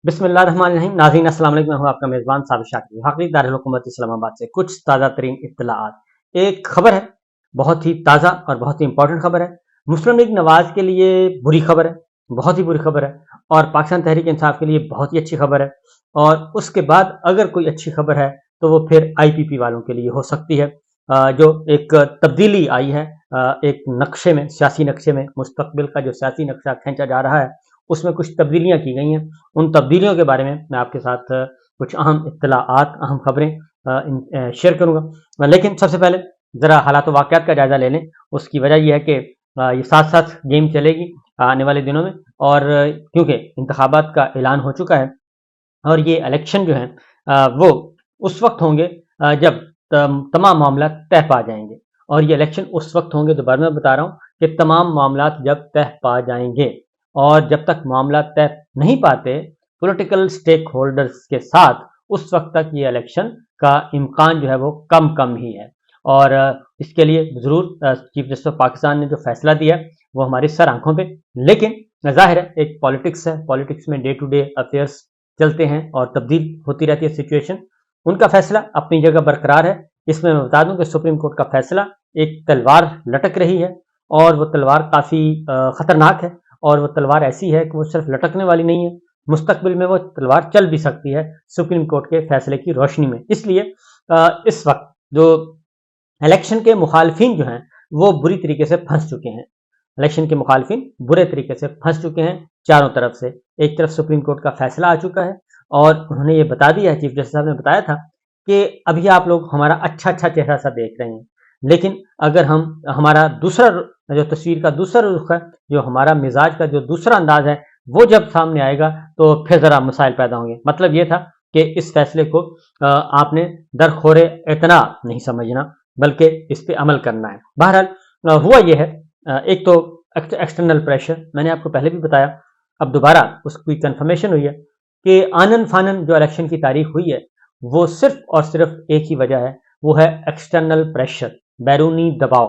بسم اللہ الرحمن الرحیم. ناظرین السلام علیکم. میں ہوں آپ کا میزبان ثابت شاکر حقیقی دارالحکومت اسلام آباد سے کچھ تازہ ترین اطلاعات. ایک خبر ہے, بہت ہی تازہ اور بہت ہی امپورٹنٹ خبر ہے. مسلم لیگ نواز کے لیے بری خبر ہے, بہت ہی بری خبر ہے, اور پاکستان تحریک انصاف کے لیے بہت ہی اچھی خبر ہے. اور اس کے بعد اگر کوئی اچھی خبر ہے تو وہ پھر آئی پی پی والوں کے لیے ہو سکتی ہے. جو ایک تبدیلی آئی ہے ایک نقشے میں, سیاسی نقشے میں, مستقبل کا جو سیاسی نقشہ کھینچا جا رہا ہے اس میں کچھ تبدیلیاں کی گئی ہیں. ان تبدیلیوں کے بارے میں آپ کے ساتھ کچھ اہم اطلاعات, اہم خبریں شیئر کروں گا. لیکن سب سے پہلے ذرا حالات و واقعات کا جائزہ لے لیں. اس کی وجہ یہ ہے کہ یہ ساتھ ساتھ گیم چلے گی آنے والے دنوں میں, اور کیونکہ انتخابات کا اعلان ہو چکا ہے اور یہ الیکشن جو ہیں وہ اس وقت ہوں گے جب تمام معاملات طے پا جائیں گے. اور یہ الیکشن اس وقت ہوں گے, دوبارہ میں بتا رہا ہوں, کہ تمام معاملات جب طے پا جائیں گے. اور جب تک معاملات طے نہیں پاتے پولیٹیکل سٹیک ہولڈرز کے ساتھ, اس وقت تک یہ الیکشن کا امکان جو ہے وہ کم ہی ہے. اور اس کے لیے ضرور چیف جسٹس آف پاکستان نے جو فیصلہ دیا وہ ہماری سر آنکھوں پہ, لیکن ظاہر ہے ایک پالیٹکس ہے, پالیٹکس میں ڈے ٹو ڈے افیئرس چلتے ہیں اور تبدیل ہوتی رہتی ہے سچویشن. ان کا فیصلہ اپنی جگہ برقرار ہے. اس میں بتا دوں کہ سپریم کورٹ کا فیصلہ ایک تلوار لٹک رہی ہے, اور وہ تلوار کافی خطرناک ہے, اور وہ تلوار ایسی ہے کہ وہ صرف لٹکنے والی نہیں ہے, مستقبل میں وہ تلوار چل بھی سکتی ہے سپریم کورٹ کے فیصلے کی روشنی میں. اس لیے اس وقت جو الیکشن کے مخالفین جو ہیں وہ بری طریقے سے پھنس چکے ہیں. الیکشن کے مخالفین برے طریقے سے پھنس چکے ہیں چاروں طرف سے. ایک طرف سپریم کورٹ کا فیصلہ آ چکا ہے اور انہوں نے یہ بتا دیا ہے, چیف جسٹس صاحب نے بتایا تھا کہ ابھی آپ لوگ ہمارا اچھا چہرہ سا دیکھ رہے ہیں, لیکن اگر ہمارا دوسرا جو تصویر کا دوسرا رخ ہے, جو ہمارا مزاج کا جو دوسرا انداز ہے, وہ جب سامنے آئے گا تو پھر ذرا مسائل پیدا ہوں گے. مطلب یہ تھا کہ اس فیصلے کو آپ نے درخور اعتنا نہیں سمجھنا, بلکہ اس پہ عمل کرنا ہے. بہرحال ہوا یہ ہے, ایک تو ایکسٹرنل پریشر میں نے آپ کو پہلے بھی بتایا, اب دوبارہ اس کی کنفرمیشن ہوئی ہے کہ آنن فانن جو الیکشن کی تاریخ ہوئی ہے وہ صرف اور صرف ایک ہی وجہ ہے, وہ ہے ایکسٹرنل پریشر, بیرونی دباؤ.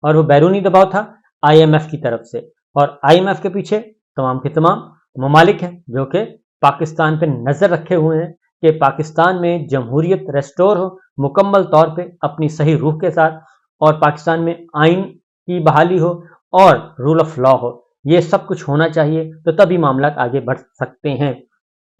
اور وہ بیرونی دباؤ تھا آئی ایم ایف کی طرف سے, اور آئی ایم ایف کے پیچھے تمام کے تمام ممالک ہیں جو کہ پاکستان پہ نظر رکھے ہوئے ہیں کہ پاکستان میں جمہوریت ریسٹور ہو مکمل طور پہ اپنی صحیح روح کے ساتھ, اور پاکستان میں آئین کی بحالی ہو اور رول آف لا ہو. یہ سب کچھ ہونا چاہیے تو تبھی معاملات آگے بڑھ سکتے ہیں.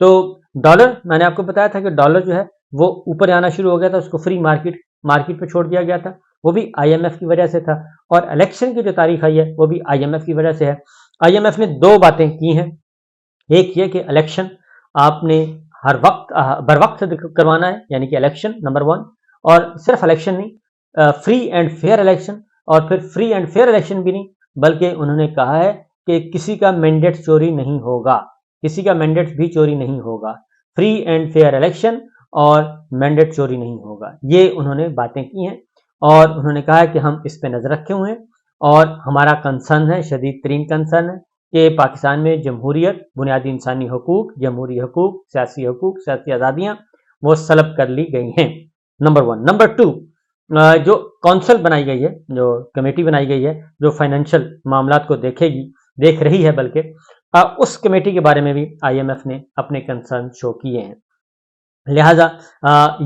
تو ڈالر, میں نے آپ کو بتایا تھا کہ ڈالر جو ہے وہ اوپر آنا شروع ہو گیا تھا, اس کو فری مارکیٹ پہ چھوڑ دیا گیا تھا, وہ بھی آئی ایم ایف کی وجہ سے تھا. اور الیکشن کی جو تاریخ آئی ہے وہ بھی آئی ایم ایف کی وجہ سے ہے. آئی ایم ایف نے دو باتیں کی ہیں, ایک یہ کہ الیکشن آپ نے ہر وقت بر وقت کروانا ہے, یعنی کہ الیکشن نمبر 1, اور صرف الیکشن نہیں, فری اینڈ فیئر الیکشن. اور پھر فری اینڈ فیئر الیکشن بھی نہیں, بلکہ انہوں نے کہا ہے کہ کسی کا مینڈیٹ چوری نہیں ہوگا, کسی کا مینڈیٹ بھی چوری نہیں ہوگا. فری اینڈ فیئر الیکشن اور مینڈیٹ چوری نہیں ہوگا, یہ انہوں نے باتیں کی ہیں. اور انہوں نے کہا ہے کہ ہم اس پہ نظر رکھے ہوئے ہیں, اور ہمارا کنسرن ہے, شدید ترین کنسرن ہے, کہ پاکستان میں جمہوریت, بنیادی انسانی حقوق, جمہوری حقوق, سیاسی آزادیاں وہ سلب کر لی گئی ہیں. نمبر 1. نمبر 2, جو کونسل بنائی گئی ہے, جو کمیٹی بنائی گئی ہے جو فائنینشیل معاملات کو دیکھ رہی ہے, بلکہ اس کمیٹی کے بارے میں بھی آئی ایم ایف نے اپنے کنسرن شو کیے ہیں. لہٰذا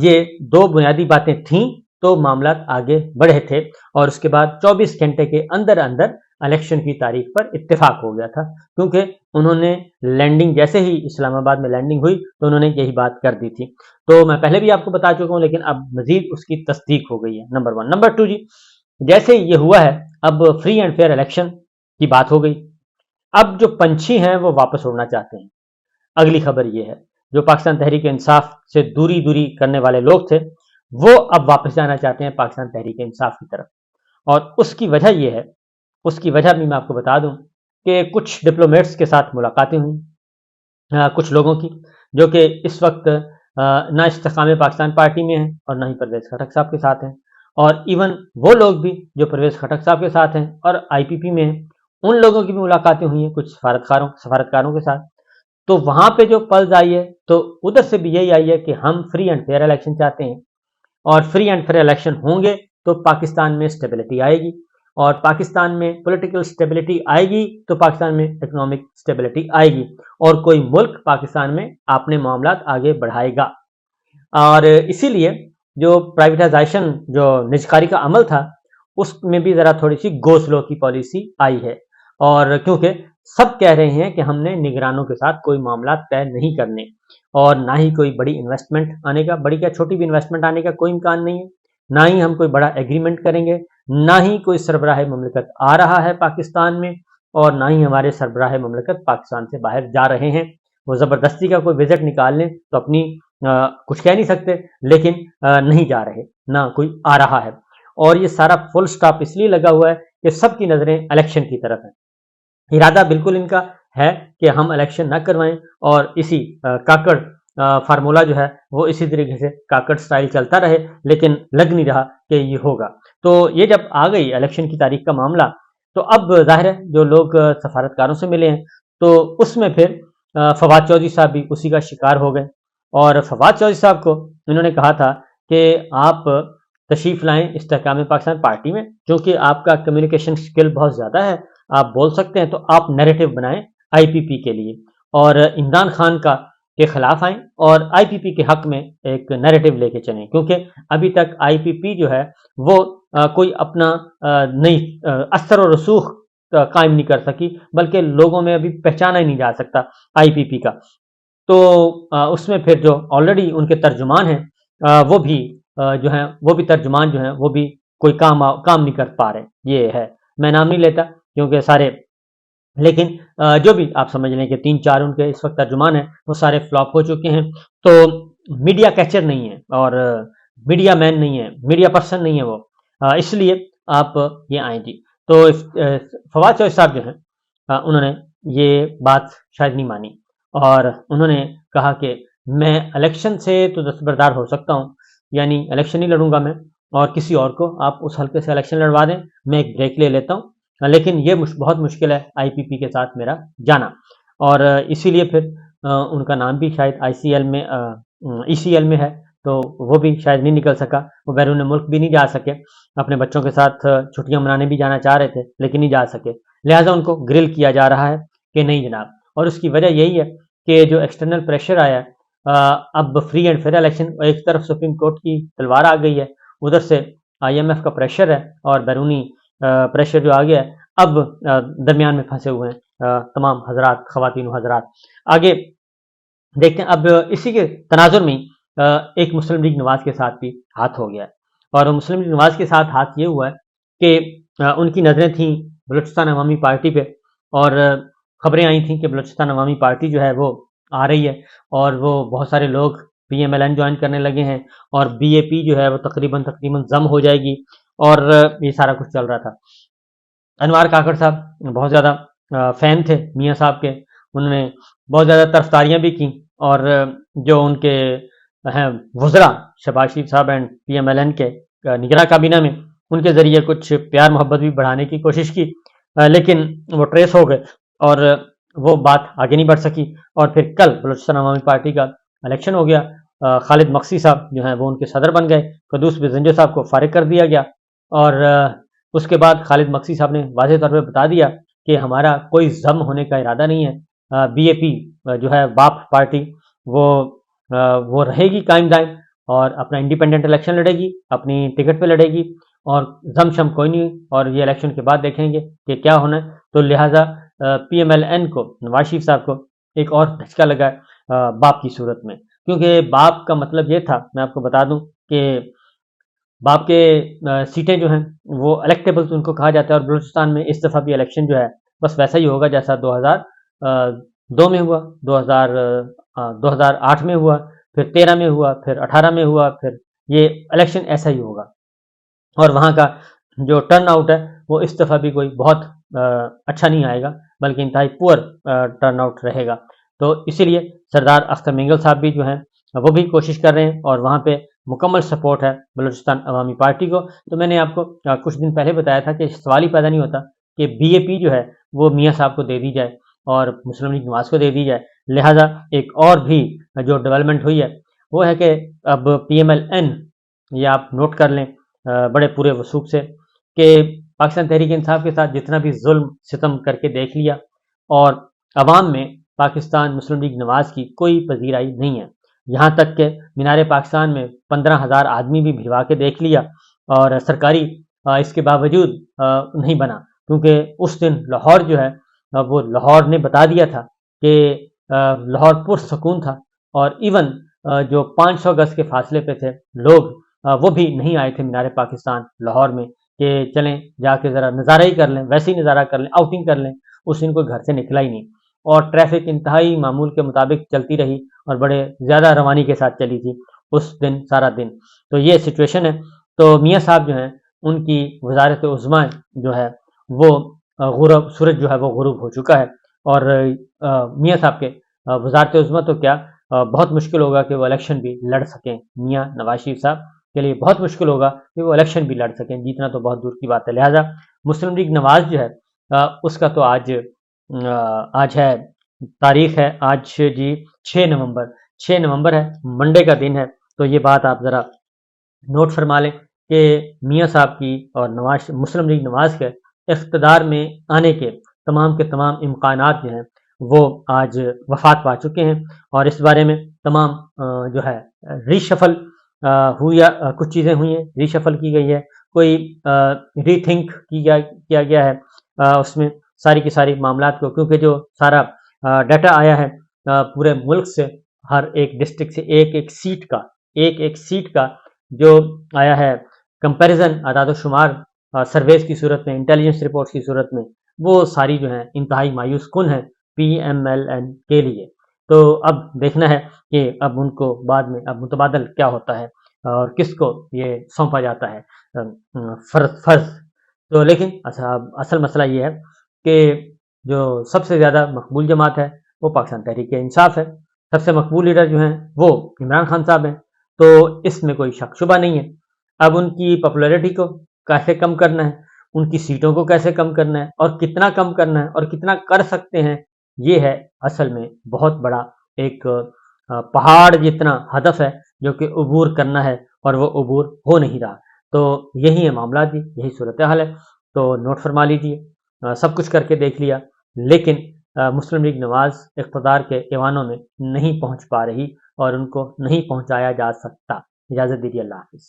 یہ دو بنیادی باتیں تھیں تو معاملات آگے بڑھے تھے, اور اس کے بعد 24 گھنٹے کے اندر الیکشن کی تاریخ پر اتفاق ہو گیا تھا, کیونکہ انہوں نے لینڈنگ, جیسے ہی اسلام آباد میں لینڈنگ ہوئی تو انہوں نے یہی بات کر دی تھی. تو میں پہلے بھی آپ کو بتا چکا ہوں, لیکن اب مزید اس کی تصدیق ہو گئی ہے. نمبر 1. نمبر 2 جی, جیسے یہ ہوا ہے اب فری اینڈ فیئر الیکشن کی بات ہو گئی, اب جو پنچھی ہیں وہ واپس اڑنا چاہتے ہیں. اگلی خبر یہ ہے, جو پاکستان تحریک انصاف سے دوری کرنے والے لوگ تھے وہ اب واپس جانا چاہتے ہیں پاکستان تحریک انصاف کی طرف. اور اس کی وجہ یہ ہے, اس کی وجہ بھی میں آپ کو بتا دوں کہ کچھ ڈپلومیٹس کے ساتھ ملاقاتیں ہوئیں, کچھ لوگوں کی جو کہ اس وقت نہ استحکام پاکستان پارٹی میں ہیں اور نہ ہی پرویز خٹک صاحب کے ساتھ ہیں, اور ایون وہ لوگ بھی جو پرویز خٹک صاحب کے ساتھ ہیں اور آئی پی پی میں ہیں, ان لوگوں کی بھی ملاقاتیں ہوئی ہیں کچھ سفارتکاروں کے ساتھ. تو وہاں پہ جو پلز آئی ہے تو ادھر سے بھی یہی آئی ہے کہ ہم فری اینڈ فیئر الیکشن چاہتے ہیں, اور فری اینڈ فیئر الیکشن ہوں گے تو پاکستان میں اسٹیبلٹی آئے گی, اور پاکستان میں پولیٹیکل سٹیبلٹی آئے گی تو پاکستان میں اکنامک سٹیبلٹی آئے گی اور کوئی ملک پاکستان میں اپنے معاملات آگے بڑھائے گا. اور اسی لیے جو پرائیویٹائزیشن جو نجکاری کا عمل تھا اس میں بھی ذرا تھوڑی سی گو سلو کی پالیسی آئی ہے. اور کیونکہ سب کہہ رہے ہیں کہ ہم نے نگرانوں کے ساتھ کوئی معاملات طے نہیں کرنے اور نہ ہی کوئی بڑی انویسٹمنٹ آنے کا، بڑی کیا چھوٹی بھی انویسٹمنٹ آنے کا کوئی امکان نہیں ہے، نہ ہی ہم کوئی بڑا ایگریمنٹ کریں گے، نہ ہی کوئی سربراہ مملکت آ رہا ہے پاکستان میں اور نہ ہی ہمارے سربراہ مملکت پاکستان سے باہر جا رہے ہیں. وہ زبردستی کا کوئی وزٹ نکال لیں تو اپنی کچھ کہہ نہیں سکتے، لیکن نہیں جا رہے، نہ کوئی آ رہا ہے. اور یہ سارا فل سٹاپ اس لیے لگا ہوا ہے کہ سب کی نظریں الیکشن کی طرف ہیں. ارادہ بالکل ان کا ہے کہ ہم الیکشن نہ کروائیں اور اسی کاکڑ فارمولا جو ہے وہ اسی طریقے سے کاکڑ سٹائل چلتا رہے، لیکن لگ نہیں رہا کہ یہ ہوگا. تو یہ جب آ گئی الیکشن کی تاریخ کا معاملہ تو اب ظاہر ہے جو لوگ سفارتکاروں سے ملے ہیں تو اس میں پھر فواد چودھری صاحب بھی اسی کا شکار ہو گئے. اور فواد چودھری صاحب کو انہوں نے کہا تھا کہ آپ تشریف لائیں استحکام پاکستان پارٹی میں، کیونکہ آپ کا کمیونیکیشن سکل بہت زیادہ ہے، آپ بول سکتے ہیں، تو آپ نیریٹو بنائیں آئی پی پی کے لیے اور عمران خان کا کے خلاف آئیں اور آئی پی پی کے حق میں ایک نیریٹو لے کے چلیں. کیونکہ ابھی تک آئی پی پی جو ہے وہ کوئی اپنا نئی اثر و رسوخ قائم نہیں کر سکی، بلکہ لوگوں میں ابھی پہچانا ہی نہیں جا سکتا آئی پی پی کا. تو اس میں پھر جو آلریڈی ان کے ترجمان ہیں وہ بھی جو ہیں وہ بھی ترجمان جو ہیں وہ بھی کوئی کام نہیں کر پا رہے. یہ ہے، میں نام نہیں لیتا کیونکہ سارے، لیکن جو بھی آپ سمجھ لیں کہ 3-4 ان کے اس وقت ترجمان ہیں وہ سارے فلاپ ہو چکے ہیں. تو میڈیا کیچر نہیں ہے اور میڈیا مین نہیں ہے، میڈیا پرسن نہیں ہے وہ، اس لیے آپ یہ آئیں جی. تو فواد چودھری صاحب جو ہیں انہوں نے یہ بات شاید نہیں مانی اور انہوں نے کہا کہ میں الیکشن سے تو دستبردار ہو سکتا ہوں، یعنی الیکشن نہیں لڑوں گا میں، اور کسی اور کو آپ اس حلقے سے الیکشن لڑوا دیں، میں ایک بریک لے لیتا ہوں، لیکن یہ بہت مشکل ہے آئی پی پی کے ساتھ میرا جانا. اور اسی لیے پھر ان کا نام بھی شاید آئی سی ایل میں ای سی ایل میں ہے، تو وہ بھی شاید نہیں نکل سکا. وہ بیرون ملک بھی نہیں جا سکے، اپنے بچوں کے ساتھ چھٹیاں منانے بھی جانا چاہ رہے تھے لیکن نہیں جا سکے، لہٰذا ان کو گرل کیا جا رہا ہے کہ نہیں جناب. اور اس کی وجہ یہی ہے کہ جو ایکسٹرنل پریشر آیا اب فری اینڈ فیئر الیکشن، ایک طرف سپریم کورٹ کی تلوار آ گئی ہے، ادھر سے آئی ایم ایف کا پریشر ہے اور بیرونی پریشر جو آ گیا ہے، اب درمیان میں پھنسے ہوئے ہیں تمام حضرات، خواتین و حضرات. آگے دیکھتے ہیں. اب اسی کے تناظر میں ایک مسلم لیگ نواز کے ساتھ بھی ہاتھ ہو گیا ہے، اور مسلم لیگ نواز کے ساتھ ہاتھ یہ ہوا ہے کہ ان کی نظریں تھیں بلوچستان عوامی پارٹی پہ، اور خبریں آئی تھیں کہ بلوچستان عوامی پارٹی جو ہے وہ آ رہی ہے اور وہ بہت سارے لوگ P M L N join کرنے لگے ہیں اور بی اے پی جو ہے وہ تقریباً ضم ہو جائے گی، اور یہ سارا کچھ چل رہا تھا. انوار کاکڑ صاحب بہت زیادہ فین تھے میاں صاحب کے، انہوں نے بہت زیادہ طرفداریاں بھی کیں، اور جو ان کے وزراء شہباز شریف صاحب and P M L N کے نگراں کابینہ میں، ان کے ذریعے کچھ پیار محبت بھی بڑھانے کی کوشش کی، لیکن وہ ٹریس ہو گئے اور وہ بات آگے نہیں بڑھ سکی. اور پھر کل بلوچستان عوامی پارٹی کا الیکشن ہو گیا، خالد مقصی صاحب جو ہیں وہ ان کے صدر بن گئے، قدوس بزنجو صاحب کو فارغ کر دیا گیا، اور اس کے بعد خالد مقصی صاحب نے واضح طور پہ بتا دیا کہ ہمارا کوئی ضم ہونے کا ارادہ نہیں ہے. بی اے پی جو ہے باپ پارٹی وہ رہے گی قائم دائم اور اپنا انڈیپینڈنٹ الیکشن لڑے گی، اپنی ٹکٹ پہ لڑے گی، اور ضم شم کوئی نہیں، اور یہ الیکشن کے بعد دیکھیں گے کہ کیا ہونا ہے. تو لہٰذا پی ایم ایل این کو، نواز شریف صاحب کو ایک اور دھچکا لگا باپ کی صورت میں، کیونکہ باپ کا مطلب یہ تھا، میں آپ کو بتا دوں کہ باپ کے سیٹیں جو ہیں وہ الیکٹیبل ان کو کہا جاتا ہے، اور بلوچستان میں اس دفعہ بھی الیکشن جو ہے بس ویسا ہی ہوگا جیسا 2002 میں ہوا، 2008 میں ہوا، پھر 13 میں ہوا، پھر 18 میں ہوا، پھر یہ الیکشن ایسا ہی ہوگا. اور وہاں کا جو ٹرن آؤٹ ہے وہ اس دفعہ بھی کوئی بہت اچھا نہیں آئے گا، بلکہ انتہائی پور ٹرن آؤٹ رہے گا. تو اسی لیے سردار اختر مینگل صاحب بھی جو ہیں وہ بھی کوشش کر رہے ہیں، اور وہاں پہ مکمل سپورٹ ہے بلوچستان عوامی پارٹی کو. تو میں نے آپ کو کچھ دن پہلے بتایا تھا کہ سوال ہی پیدا نہیں ہوتا کہ بی اے پی جو ہے وہ میاں صاحب کو دے دی جائے اور مسلم لیگ نواز کو دے دی جائے. لہٰذا ایک اور بھی جو ڈیولپمنٹ ہوئی ہے وہ ہے کہ اب پی ایم ایل این، یہ آپ نوٹ کر لیں بڑے پورے وثوق سے، کہ پاکستان تحریک انصاف کے ساتھ جتنا بھی ظلم ستم کر کے دیکھ لیا، اور عوام میں پاکستان مسلم لیگ نواز کی کوئی پذیرائی نہیں ہے، یہاں تک کہ مینار پاکستان میں 15,000 آدمی بھی بھیجوا کے دیکھ لیا اور سرکاری اس کے باوجود نہیں بنا، کیونکہ اس دن لاہور جو ہے وہ لاہور نے بتا دیا تھا کہ لاہور پرسکون تھا، اور ایون جو 500 گز کے فاصلے پہ تھے لوگ وہ بھی نہیں آئے تھے مینار پاکستان لاہور میں کہ چلیں جا کے ذرا نظارہ ہی کر لیں، ویسے ہی نظارہ کر لیں، آؤٹنگ کر لیں۔ اس دن کوئی گھر سے نکلا ہی نہیں، اور ٹریفک انتہائی معمول کے مطابق چلتی رہی اور بڑے زیادہ روانی کے ساتھ چلی تھی اس دن سارا دن۔ تو یہ سچویشن ہے۔ تو میاں صاحب جو ہیں ان کی وزارت عظمیٰ جو ہے وہ غروب، سورج جو ہے وہ غروب ہو چکا ہے، اور میاں صاحب کے وزارت عظمیٰ تو کیا بہت مشکل ہوگا کہ وہ الیکشن بھی لڑ سکیں، میاں نواز شریف صاحب کے لیے بہت مشکل ہوگا کہ وہ الیکشن بھی لڑ سکیں، جیتنا تو بہت دور کی بات ہے۔ لہٰذا مسلم لیگ نواز جو ہے اس کا تو آج ہے، تاریخ ہے آج جی 6 نومبر ہے، منڈے کا دن ہے۔ تو یہ بات آپ ذرا نوٹ فرما لیں کہ میاں صاحب کی اور مسلم لیگ نواز کے اقتدار میں آنے کے تمام امکانات جو ہیں وہ آج وفات پا چکے ہیں، اور اس بارے میں تمام جو ہے ری شفل کچھ چیزیں ہوئی ہیں، ری شفل کی گئی ہے، کوئی ری تھنک کیا گیا ہے اس میں ساری کی ساری معاملات کو، کیونکہ جو سارا ڈیٹا آیا ہے پورے ملک سے، ہر ایک ڈسٹرکٹ سے ایک سیٹ کا جو آیا ہے کمپیریزن اعداد و شمار سرویز کی صورت میں، انٹیلیجنس رپورٹس کی صورت میں، وہ ساری جو ہیں انتہائی مایوس کن ہے پی ایم ایل این کے لیے۔ تو اب دیکھنا ہے کہ اب ان کو بعد میں اب متبادل کیا ہوتا ہے اور کس کو یہ سونپا جاتا ہے فرض۔ تو لیکن اصل مسئلہ یہ ہے کہ جو سب سے زیادہ مقبول جماعت ہے وہ پاکستان تحریک انصاف ہے، سب سے مقبول لیڈر جو ہیں وہ عمران خان صاحب ہیں، تو اس میں کوئی شک شبہ نہیں ہے۔ اب ان کی پاپولیرٹی کو کیسے کم کرنا ہے، ان کی سیٹوں کو کیسے کم کرنا ہے، اور کتنا کم کرنا ہے، اور کتنا کر سکتے ہیں، یہ ہے اصل میں بہت بڑا ایک پہاڑ جتنا ہدف ہے جو کہ عبور کرنا ہے، اور وہ عبور ہو نہیں رہا۔ تو یہی ہے معاملات جی، یہی صورتحال ہے۔ تو نوٹ فرما لیجیے، سب کچھ کر کے دیکھ لیا، لیکن مسلم لیگ نواز اقتدار کے ایوانوں میں نہیں پہنچ پا رہی، اور ان کو نہیں پہنچایا جا سکتا۔ اجازت دیجیے، اللہ حافظ۔